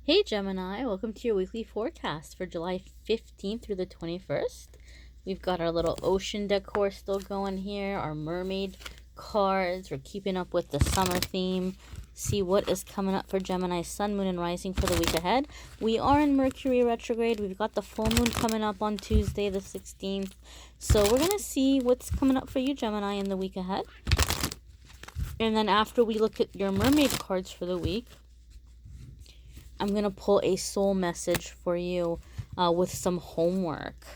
Hey Gemini, welcome to your weekly forecast for July 15th through the 21st. We've got our little ocean decor still going here, our mermaid cards. We're keeping up with the summer theme. See what is coming up for Gemini, sun, moon, and rising for the week ahead. We are in Mercury retrograde. We've got the full moon coming up on Tuesday the 16th. So we're going to see what's coming up for you, Gemini, in the week ahead. And then after we look at your mermaid cards for the week, I'm going to pull a soul message for you with some homework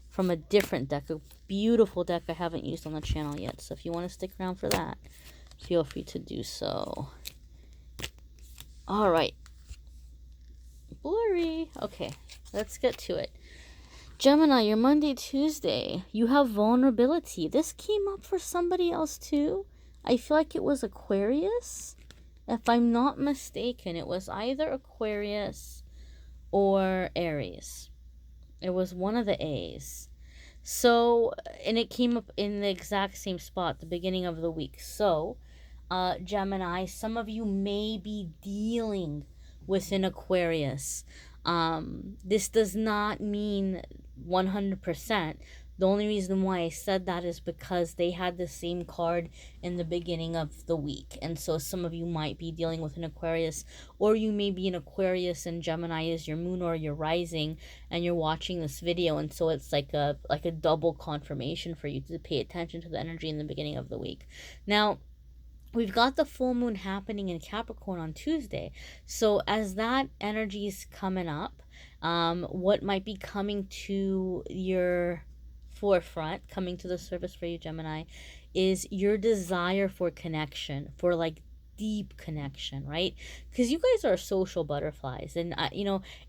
from a different deck, a beautiful deck I haven't used on the channel yet. So if you want to stick around for that, feel free to do so. All right. Blurry. Okay, let's get to it. Gemini, your Monday, Tuesday, you have vulnerability. This came up for somebody else too. I feel like it was Aquarius. If I'm not mistaken, it was either Aquarius or Aries. It was one of the A's. So, and it came up in the exact same spot, the beginning of the week. So, Gemini, some of you may be dealing with an Aquarius. This does not mean 100%. The only reason why I said that is because they had the same card in the beginning of the week. And so some of you might be dealing with an Aquarius, or you may be an Aquarius and Gemini is your moon or your rising, and you're watching this video. And so it's like a double confirmation for you to pay attention to the energy in the beginning of the week. Now, we've got the full moon happening in Capricorn on Tuesday. So as that energy is coming up, what might be coming to your forefront, coming to the surface for you, Gemini, is your desire for connection, for like deep connection, right? Because you guys are social butterflies, and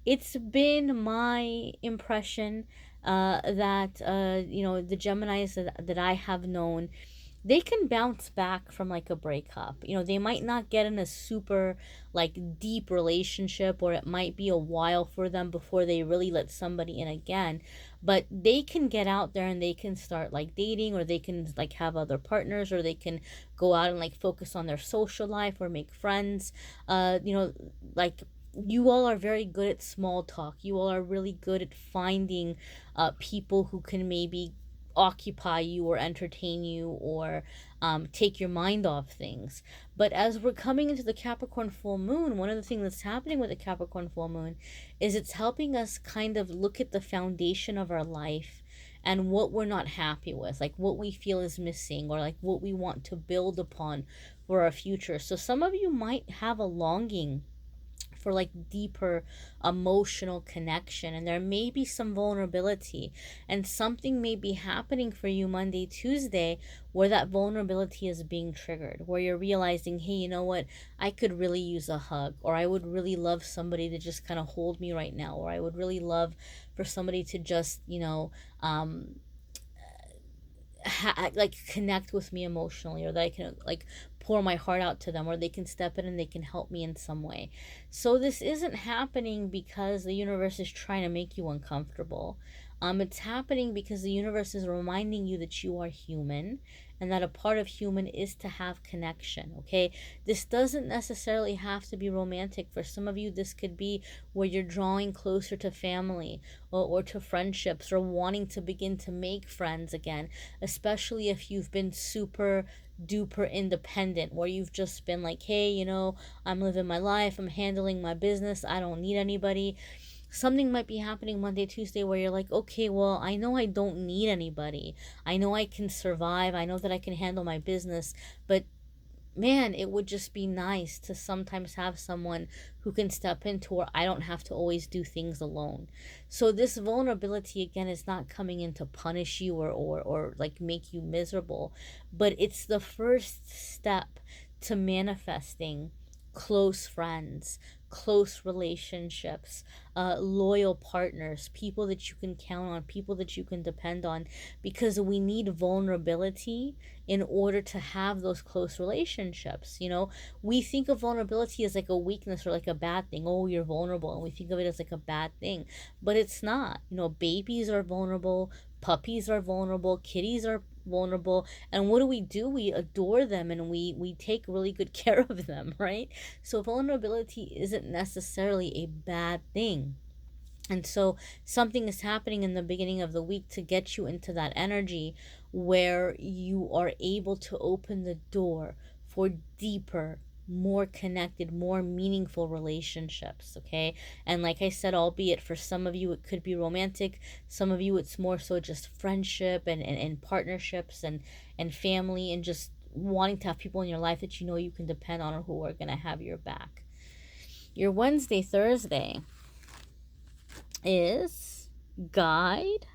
it's been my impression that the Geminis that I have known, they can bounce back from like a breakup. They might not get in a super like deep relationship, or it might be a while for them before they really let somebody in again, but they can get out there and they can start like dating, or they can like have other partners, or they can go out and like focus on their social life or make friends. Like, you all are very good at small talk. You all are really good at finding people who can maybe occupy you or entertain you, or take your mind off things. But as we're coming into the Capricorn full moon, one of the things that's happening with the Capricorn full moon is it's helping us kind of look at the foundation of our life and what we're not happy with, like what we feel is missing, or like what we want to build upon for our future. So some of you might have a longing for like deeper emotional connection, and there may be some vulnerability, and something may be happening for you Monday, Tuesday, where that vulnerability is being triggered, where you're realizing, hey, you know what, I could really use a hug, or I would really love somebody to just kind of hold me right now, or I would really love for somebody to just like connect with me emotionally, or that I can like pour my heart out to them, or they can step in and they can help me in some way. So this isn't happening because the universe is trying to make you uncomfortable. It's happening because the universe is reminding you that you are human, and that a part of human is to have connection, okay? This doesn't necessarily have to be romantic. For some of you, this could be where you're drawing closer to family, or to friendships, or wanting to begin to make friends again, especially if you've been super duper independent, where you've just been like, hey, I'm living my life, I'm handling my business, I don't need anybody. Something might be happening Monday, Tuesday, where you're like, okay, well, I know I don't need anybody. I know I can survive. I know that I can handle my business. But man, it would just be nice to sometimes have someone who can step into where I don't have to always do things alone. So this vulnerability, again, is not coming in to punish you, or like make you miserable, but it's the first step to manifesting close friends, close relationships, loyal partners, people that you can count on, people that you can depend on, because we need vulnerability in order to have those close relationships. We think of vulnerability as like a weakness or like a bad thing. Oh, you're vulnerable, and we think of it as like a bad thing, but it's not. Babies are vulnerable, puppies are vulnerable, kitties are vulnerable. And what do? We adore them, and we take really good care of them, right? So vulnerability isn't necessarily a bad thing. And so something is happening in the beginning of the week to get you into that energy where you are able to open the door for deeper, more connected, more meaningful relationships. Okay. And like I said, albeit for some of you it could be romantic, some of you it's more so just friendship and partnerships and family, and just wanting to have people in your life that you know you can depend on or who are going to have your back. Your Wednesday, Thursday is guide,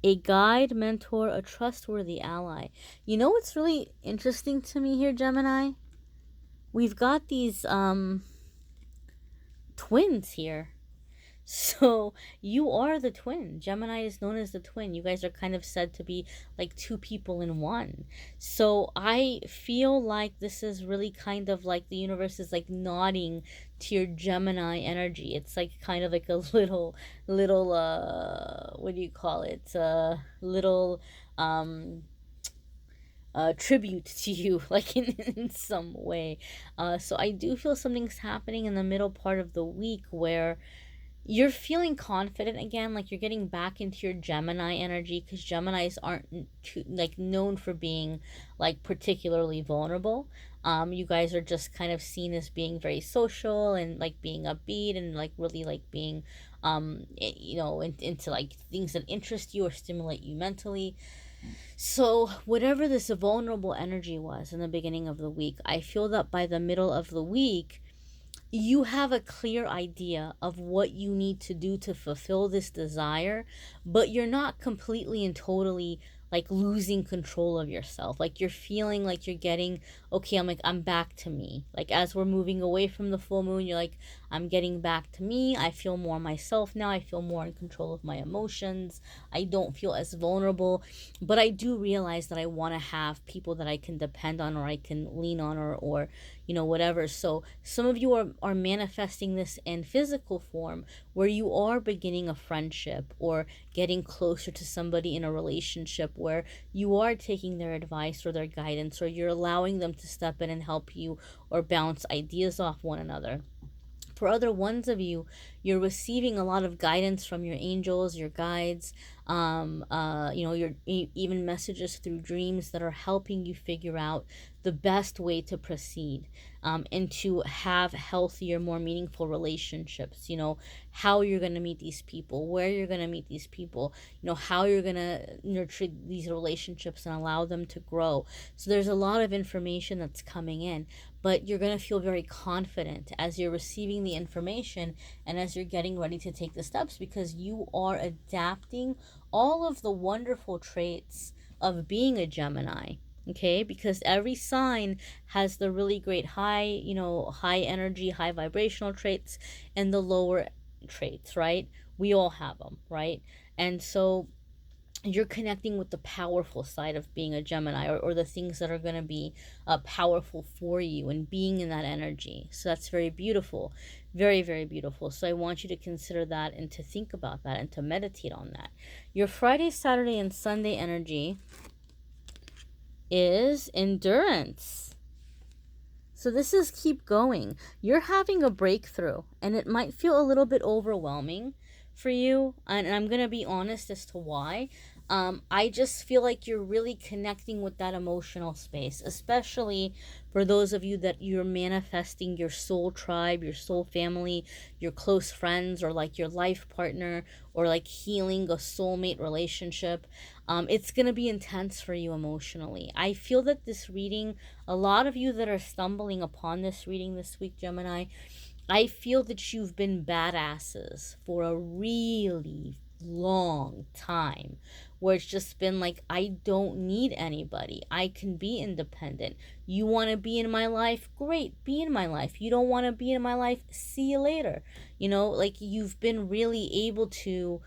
a guide, mentor, a trustworthy ally. You know what's really interesting to me here, Gemini? We've got these twins here. So you are the twin. Gemini is known as the twin. You guys are kind of said to be like two people in one. So I feel like this is really kind of like the universe is like nodding to your Gemini energy. It's like kind of like a little what do you call it? Little tribute to you, like in some way. So I do feel something's happening in the middle part of the week where you're feeling confident again, like you're getting back into your Gemini energy, because Geminis aren't too, like known for being like particularly vulnerable. You guys are just kind of seen as being very social and like being upbeat and like really like being into like things that interest you or stimulate you mentally. So whatever this vulnerable energy was in the beginning of the week, I feel that by the middle of the week you have a clear idea of what you need to do to fulfill this desire, but you're not completely and totally like losing control of yourself. Like you're feeling like you're getting, okay, I'm back to me. Like as we're moving away from the full moon, you're like, I'm getting back to me. I feel more myself now. I feel more in control of my emotions. I don't feel as vulnerable, but I do realize that I want to have people that I can depend on or I can lean on or whatever. So some of you are manifesting this in physical form where you are beginning a friendship or getting closer to somebody in a relationship where you are taking their advice or their guidance, or you're allowing them to step in and help you or bounce ideas off one another. For other ones of you, you're receiving a lot of guidance from your angels, your guides, your even messages through dreams that are helping you figure out the best way to proceed, and to have healthier, more meaningful relationships. How you're going to meet these people, where you're going to meet these people, how you're going to nurture these relationships and allow them to grow. So there's a lot of information that's coming in, but you're going to feel very confident as you're receiving the information and as you're getting ready to take the steps, because you are adapting all of the wonderful traits of being a Gemini. Okay, because every sign has the really great high energy, high vibrational traits and the lower traits, right? We all have them, right? And so you're connecting with the powerful side of being a Gemini, or the things that are going to be powerful for you and being in that energy. So that's very beautiful, very, very beautiful. So I want you to consider that and to think about that and to meditate on that. Your Friday, Saturday, and Sunday energy is endurance. So this is keep going. You're having a breakthrough and it might feel a little bit overwhelming for you, and I'm going to be honest as to why. I just feel like you're really connecting with that emotional space, especially for those of you that you're manifesting your soul tribe, your soul family, your close friends, or like your life partner, or like healing a soulmate relationship. It's going to be intense for you emotionally. I feel that this reading, a lot of you that are stumbling upon this reading this week, Gemini, I feel that you've been badasses for a really long time, where it's just been like, I don't need anybody. I can be independent. You want to be in my life? Great, be in my life. You don't want to be in my life? See you later. Like you've been really able to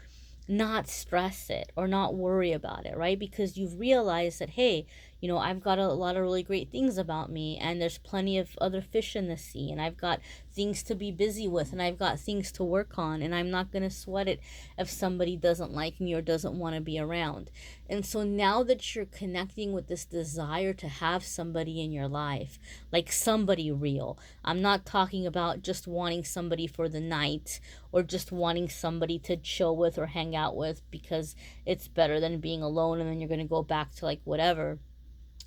not stress it or not worry about it, right? Because you've realized that, hey, You know, I've got a lot of really great things about me, and there's plenty of other fish in the sea, and I've got things to be busy with, and I've got things to work on, and I'm not going to sweat it if somebody doesn't like me or doesn't want to be around. And so now that you're connecting with this desire to have somebody in your life, like somebody real, I'm not talking about just wanting somebody for the night or just wanting somebody to chill with or hang out with because it's better than being alone and then you're going to go back to like whatever.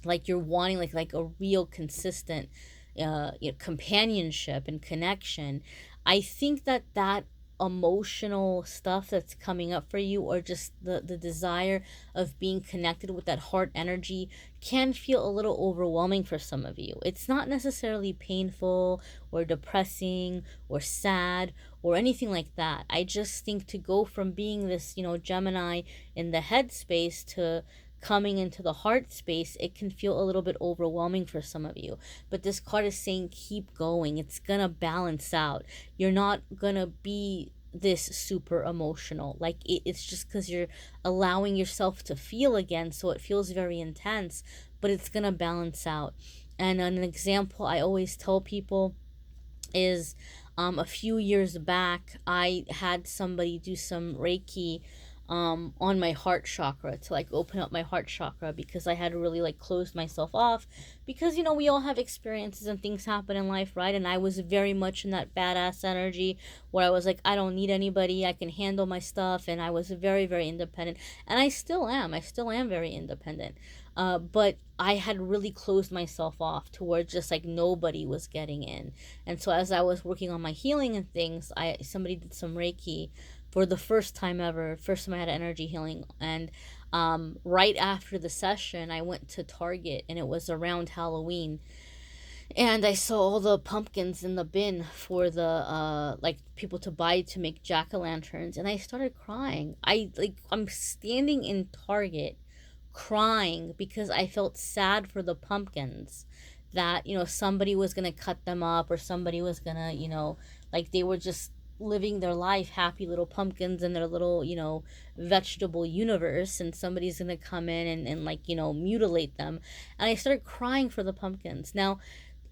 Like you're wanting like a real consistent companionship and connection. I think that that emotional stuff that's coming up for you, or just the desire of being connected with that heart energy, can feel a little overwhelming for some of you. It's not necessarily painful or depressing or sad or anything like that. I just think to go from being this, you know, Gemini in the head space to coming into the heart space, it can feel a little bit overwhelming for some of you. But this card is saying keep going. It's gonna balance out. You're not gonna be this super emotional. Like it's just because you're allowing yourself to feel again, so it feels very intense, but it's gonna balance out. And an example I always tell people is a few years back, I had somebody do some Reiki on my heart chakra to like open up my heart chakra, because I had really like closed myself off, because you know we all have experiences and things happen in life, right? And I was very much in that badass energy where I was like, I don't need anybody, I can handle my stuff, and I was very, very independent, and I still am very independent. But I had really closed myself off to where just like nobody was getting in. And so as I was working on my healing and things, somebody did some Reiki for the first time ever, first time I had energy healing. And right after the session, I went to Target, and it was around Halloween. And I saw all the pumpkins in the bin for the like people to buy to make jack-o'-lanterns, and I started crying. I'm standing in Target crying because I felt sad for the pumpkins, that you know somebody was going to cut them up, or somebody was going to, you know, like they were just living their life, happy little pumpkins in their little, you know, vegetable universe, and somebody's going to come in and like, you know, mutilate them. And I started crying for the pumpkins. Now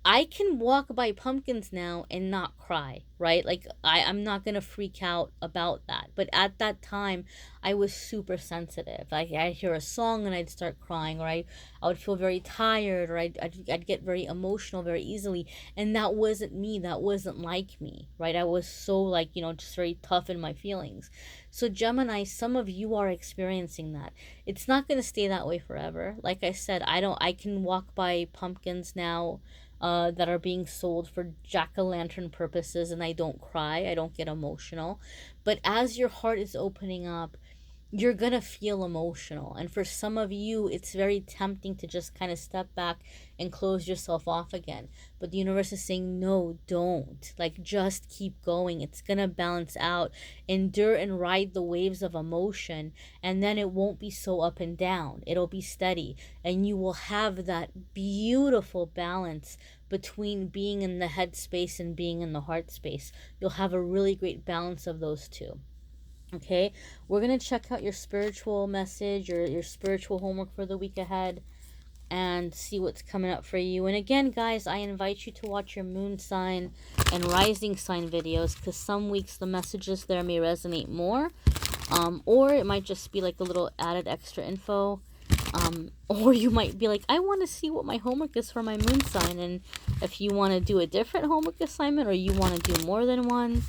I can walk by pumpkins now and not cry, right? Like I'm not gonna freak out about that. But at that time, I was super sensitive. Like I'd hear a song and I'd start crying, or I would feel very tired, or I'd get very emotional very easily. And that wasn't me. That wasn't like me, right? I was so like, you know, just very tough in my feelings. So Gemini, some of you are experiencing that. It's not gonna stay that way forever. Like I said, I can walk by pumpkins now that are being sold for jack-o'-lantern purposes, and I don't cry, I don't get emotional. But as your heart is opening up, you're gonna feel emotional. And for some of you, it's very tempting to just kind of step back and close yourself off again. But the universe is saying, no, don't. Like, just keep going. It's gonna balance out. Endure and ride the waves of emotion, and then it won't be so up and down. It'll be steady, and you will have that beautiful balance between being in the head space and being in the heart space. You'll have a really great balance of those two. Okay, we're going to check out your spiritual message, or your spiritual homework for the week ahead, and see what's coming up for you. And again, guys, I invite you to watch your moon sign and rising sign videos, because some weeks the messages there may resonate more, or it might just be like a little added extra info. Or you might be like, I want to see what my homework is for my moon sign. And if you want to do a different homework assignment, or you want to do more than one,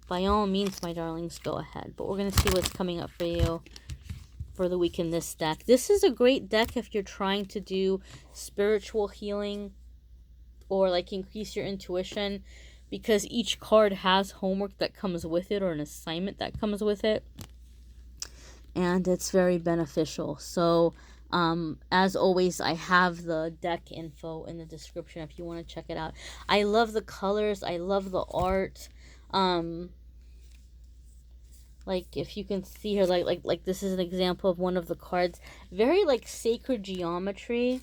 by all means, my darlings, go ahead. But we're going to see what's coming up for you for the week in this deck. This is a great deck if you're trying to do spiritual healing, or like increase your intuition, because each card has homework that comes with it, or an assignment that comes with it. And it's very beneficial. So as always, I have the deck info in the description if you want to check it out. I love the colors. I love the art. Like if you can see here, like this is an example of one of the cards. Very like sacred geometry.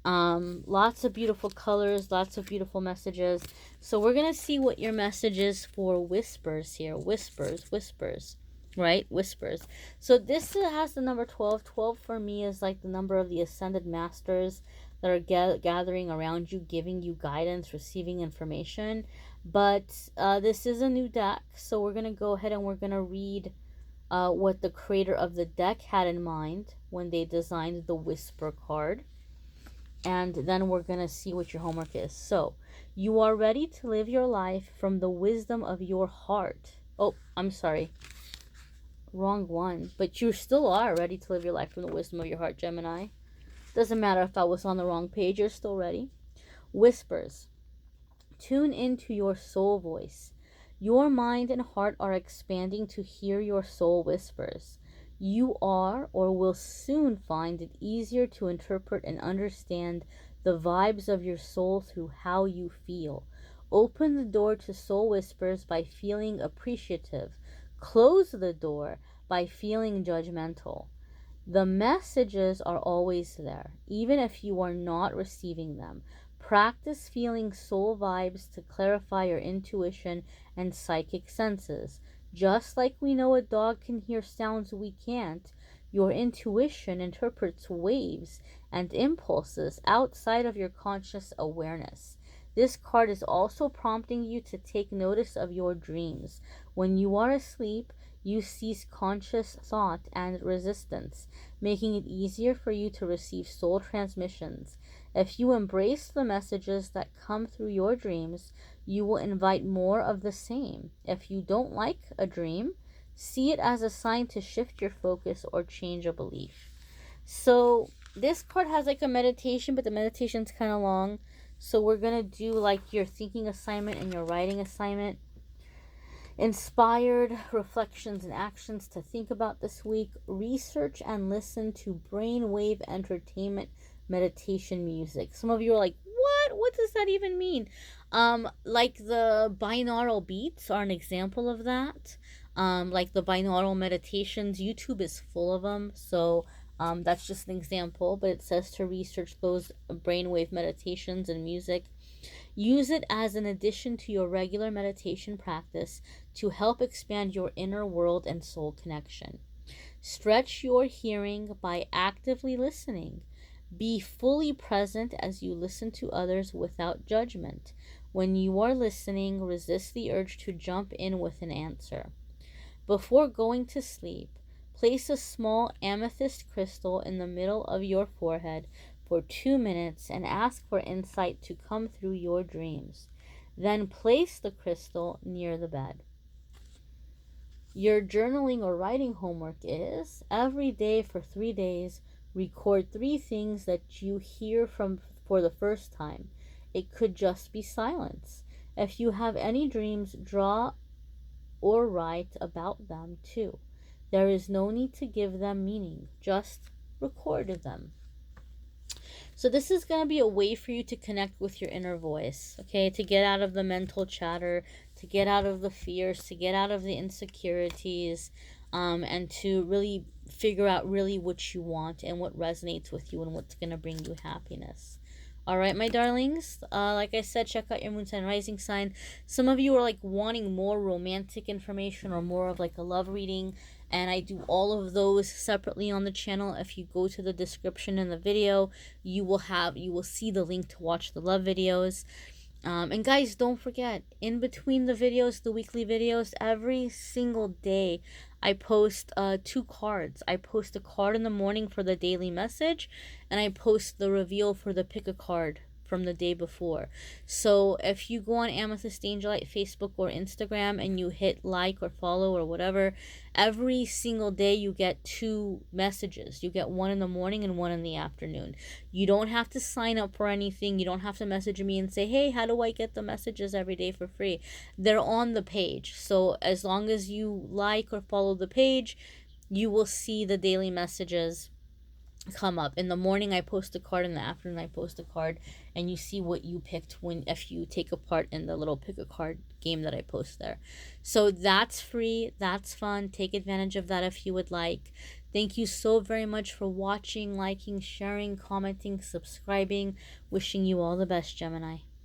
Lots of beautiful colors, lots of beautiful messages. So we're gonna see what your message is for whispers here. Whispers. right? Whispers. So this has the number 12. 12 for me is like the number of the ascended masters that are gathering around you, giving you guidance, receiving information. But this is a new deck, so we're going to go ahead and we're going to read what the creator of the deck had in mind when they designed the Whisper card. And then we're going to see what your homework is. So, you are ready to live your life from the wisdom of your heart. Oh, I'm sorry. Wrong one. But you still are ready to live your life from the wisdom of your heart, Gemini. Doesn't matter if I was on the wrong page, you're still ready. Whispers. Tune into your soul voice. Your mind and heart are expanding to hear your soul whispers. You are or will soon find it easier to interpret and understand the vibes of your soul through how you feel. Open the door to soul whispers by feeling appreciative. Close the door by feeling judgmental. The messages are always there, even if you are not receiving them. Practice feeling soul vibes to clarify your intuition and psychic senses. Just like we know a dog can hear sounds we can't, your intuition interprets waves and impulses outside of your conscious awareness. This card is also prompting you to take notice of your dreams. When you are asleep, you cease conscious thought and resistance, making it easier for you to receive soul transmissions. If you embrace the messages that come through your dreams, you will invite more of the same. If you don't like a dream, see it as a sign to shift your focus or change a belief. So this card has like a meditation, but the meditation's kind of long. So we're going to do like your thinking assignment and your writing assignment. Inspired reflections and actions to think about this week. Research and listen to brainwave entertainment meditation music. Some of you are like, what does that even mean? Like the binaural beats are an example of that. Like the binaural meditations, YouTube is full of them. So that's just an example, but it says to research those brainwave meditations and music. Use it as an addition to your regular meditation practice to help expand your inner world and soul connection. Stretch your hearing by actively listening. Be fully present as you listen to others without judgment. When you are listening, resist the urge to jump in with an answer. Before going to sleep, place a small amethyst crystal in the middle of your forehead for 2 minutes and ask for insight to come through your dreams. Then place the crystal near the bed. Your journaling or writing homework is every day for 3 days, record 3 things that you hear for the first time. It could just be silence. If you have any dreams, draw or write about them too. There is no need to give them meaning, just record them. So this is going to be a way for you to connect with your inner voice, okay? To get out of the mental chatter, to get out of the fears, to get out of the insecurities, and to really figure out really what you want and what resonates with you and what's going to bring you happiness. All right, my darlings, like I said, check out your moon sign, rising sign. Some of you are like wanting more romantic information or more of like a love reading, and I do all of those separately on the channel. If you go to the description in the video, you will see the link to watch the love videos. And guys, don't forget, in between the videos, the weekly videos, every single day I post 2 cards. I post a card in the morning for the daily message, and I post the reveal for the pick a card from the day before. So if you go on Amethyst Angellight Facebook or Instagram and you hit like or follow or whatever, every single day you get 2 messages. You get one in the morning and one in the afternoon. You don't have to sign up for anything. You don't have to message me and say, hey, how do I get the messages every day for free? They're on the page. So as long as you like or follow the page, you will see the daily messages come up. In the morning I post a card, in the afternoon I post a card, and you see what you picked if you take a part in the little pick a card game that I post there. So that's free, that's fun. Take advantage of that if you would like. Thank you so very much for watching, liking, sharing, commenting, subscribing. Wishing you all the best, Gemini.